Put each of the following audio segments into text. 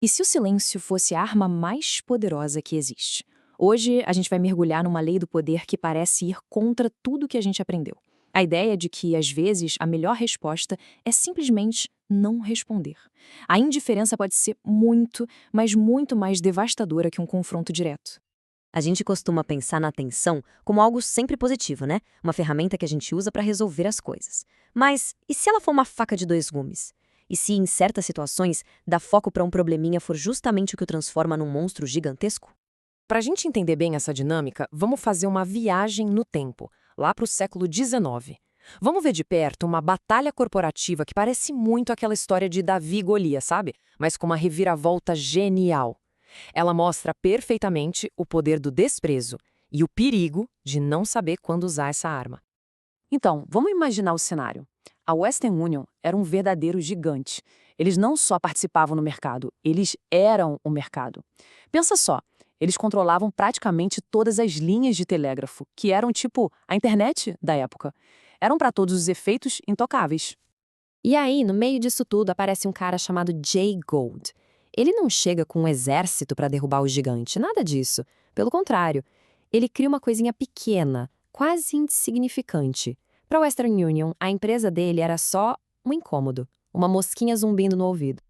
E se o silêncio fosse a arma mais poderosa que existe? Hoje, a gente vai mergulhar numa lei do poder que parece ir contra tudo que a gente aprendeu. A ideia de que, às vezes, a melhor resposta é simplesmente não responder. A indiferença pode ser muito, mas muito mais devastadora que um confronto direto. A gente costuma pensar na atenção como algo sempre positivo, né? Uma ferramenta que a gente usa para resolver as coisas. Mas e se ela for uma faca de dois gumes? E se, em certas situações, dar foco para um probleminha for justamente o que o transforma num monstro gigantesco? Para a gente entender bem essa dinâmica, vamos fazer uma viagem no tempo, lá para o século XIX. Vamos ver de perto uma batalha corporativa que parece muito aquela história de Davi e Golias, sabe? Mas com uma reviravolta genial. Ela mostra perfeitamente o poder do desprezo e o perigo de não saber quando usar essa arma. Então, vamos imaginar o cenário. A Western Union era um verdadeiro gigante. Eles não só participavam no mercado, eles eram o mercado. Pensa só, eles controlavam praticamente todas as linhas de telégrafo, que eram tipo a internet da época. Eram para todos os efeitos intocáveis. E aí, no meio disso tudo, aparece um cara chamado Jay Gould. Ele não chega com um exército para derrubar o gigante, nada disso. Pelo contrário, ele cria uma coisinha pequena, quase insignificante. Para a Western Union, a empresa dele era só um incômodo, uma mosquinha zumbindo no ouvido.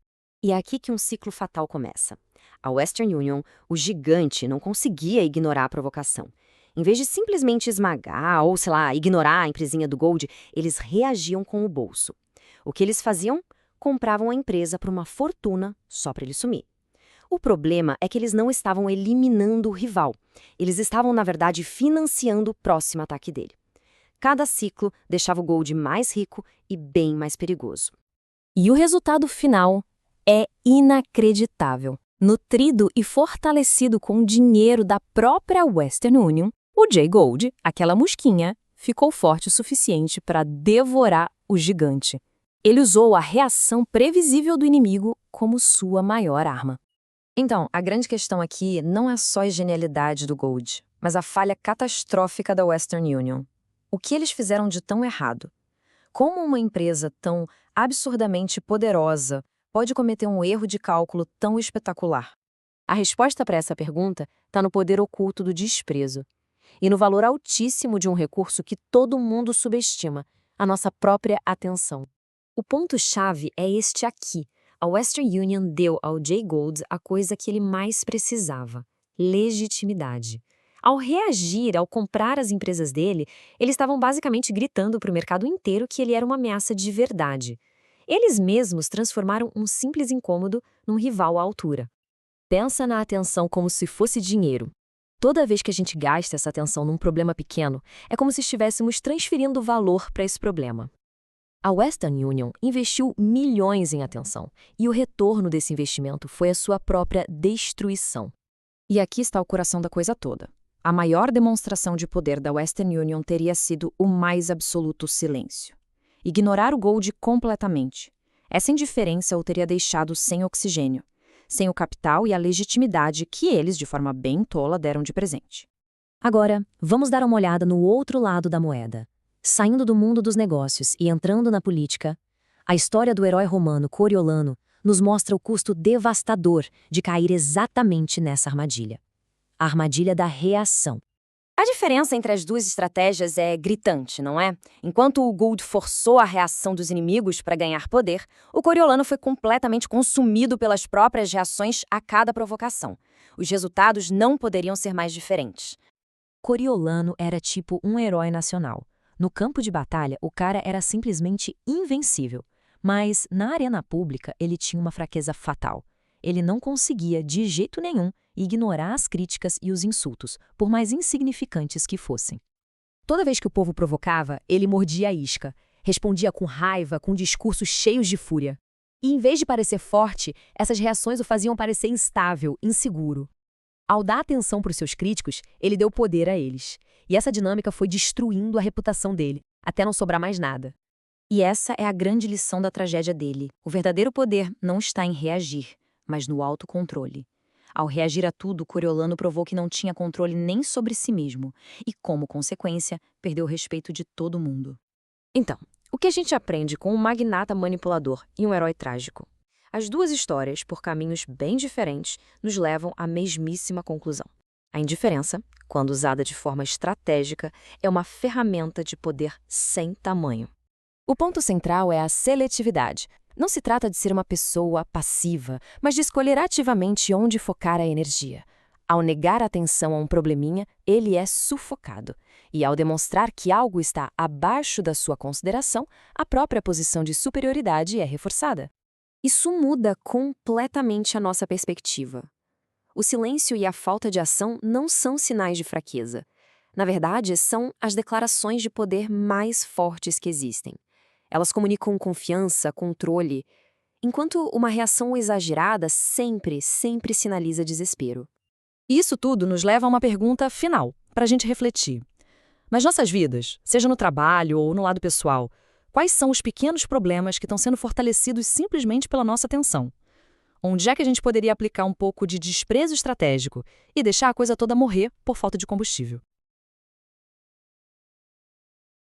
E é aqui que um ciclo fatal começa. A Western Union, o gigante, não conseguia ignorar a provocação. Em vez de simplesmente esmagar ou, sei lá, ignorar a empresinha do Gold, eles reagiam com o bolso. O que eles faziam? Compravam a empresa por uma fortuna só para ele sumir. O problema é que eles não estavam eliminando o rival. Eles estavam, na verdade, financiando o próximo ataque dele. Cada ciclo deixava o Gold mais rico e bem mais perigoso. E o resultado final é inacreditável. Nutrido e fortalecido com o dinheiro da própria Western Union, o Jay Gould, aquela mosquinha, ficou forte o suficiente para devorar o gigante. Ele usou a reação previsível do inimigo como sua maior arma. Então, a grande questão aqui não é só a genialidade do Gold, mas a falha catastrófica da Western Union. O que eles fizeram de tão errado? Como uma empresa tão absurdamente poderosa pode cometer um erro de cálculo tão espetacular? A resposta para essa pergunta está no poder oculto do desprezo e no valor altíssimo de um recurso que todo mundo subestima, a nossa própria atenção. O ponto-chave é este aqui. A Western Union deu ao Jay Gould a coisa que ele mais precisava: legitimidade. Ao reagir, ao comprar as empresas dele, eles estavam basicamente gritando para o mercado inteiro que ele era uma ameaça de verdade. Eles mesmos transformaram um simples incômodo num rival à altura. Pensa na atenção como se fosse dinheiro. Toda vez que a gente gasta essa atenção num problema pequeno, é como se estivéssemos transferindo valor para esse problema. A Western Union investiu milhões em atenção, e o retorno desse investimento foi a sua própria destruição. E aqui está o coração da coisa toda. A maior demonstração de poder da Western Union teria sido o mais absoluto silêncio. Ignorar o Gold completamente. Essa indiferença o teria deixado sem oxigênio, sem o capital e a legitimidade que eles, de forma bem tola, deram de presente. Agora, vamos dar uma olhada no outro lado da moeda. Saindo do mundo dos negócios e entrando na política, a história do herói romano Coriolano nos mostra o custo devastador de cair exatamente nessa armadilha. A armadilha da reação. A diferença entre as duas estratégias é gritante, não é? Enquanto o Gould forçou a reação dos inimigos para ganhar poder, o Coriolano foi completamente consumido pelas próprias reações a cada provocação. Os resultados não poderiam ser mais diferentes. Coriolano era tipo um herói nacional. No campo de batalha, o cara era simplesmente invencível. Mas, na arena pública, ele tinha uma fraqueza fatal. Ele não conseguia, de jeito nenhum, ignorar as críticas e os insultos, por mais insignificantes que fossem. Toda vez que o povo provocava, ele mordia a isca, respondia com raiva, com discursos cheios de fúria. E, em vez de parecer forte, essas reações o faziam parecer instável, inseguro. Ao dar atenção para os seus críticos, ele deu poder a eles. E essa dinâmica foi destruindo a reputação dele, até não sobrar mais nada. E essa é a grande lição da tragédia dele. O verdadeiro poder não está em reagir, mas no autocontrole. Ao reagir a tudo, Coriolano provou que não tinha controle nem sobre si mesmo e, como consequência, perdeu o respeito de todo mundo. Então, o que a gente aprende com um magnata manipulador e um herói trágico? As duas histórias, por caminhos bem diferentes, nos levam à mesmíssima conclusão. A indiferença, quando usada de forma estratégica, é uma ferramenta de poder sem tamanho. O ponto central é a seletividade. Não se trata de ser uma pessoa passiva, mas de escolher ativamente onde focar a energia. Ao negar atenção a um probleminha, ele é sufocado. E ao demonstrar que algo está abaixo da sua consideração, a própria posição de superioridade é reforçada. Isso muda completamente a nossa perspectiva. O silêncio e a falta de ação não são sinais de fraqueza. Na verdade, são as declarações de poder mais fortes que existem. Elas comunicam confiança, controle, enquanto uma reação exagerada sempre sinaliza desespero. Isso tudo nos leva a uma pergunta final, para a gente refletir. Nas nossas vidas, seja no trabalho ou no lado pessoal, quais são os pequenos problemas que estão sendo fortalecidos simplesmente pela nossa atenção? Onde é que a gente poderia aplicar um pouco de desprezo estratégico e deixar a coisa toda morrer por falta de combustível?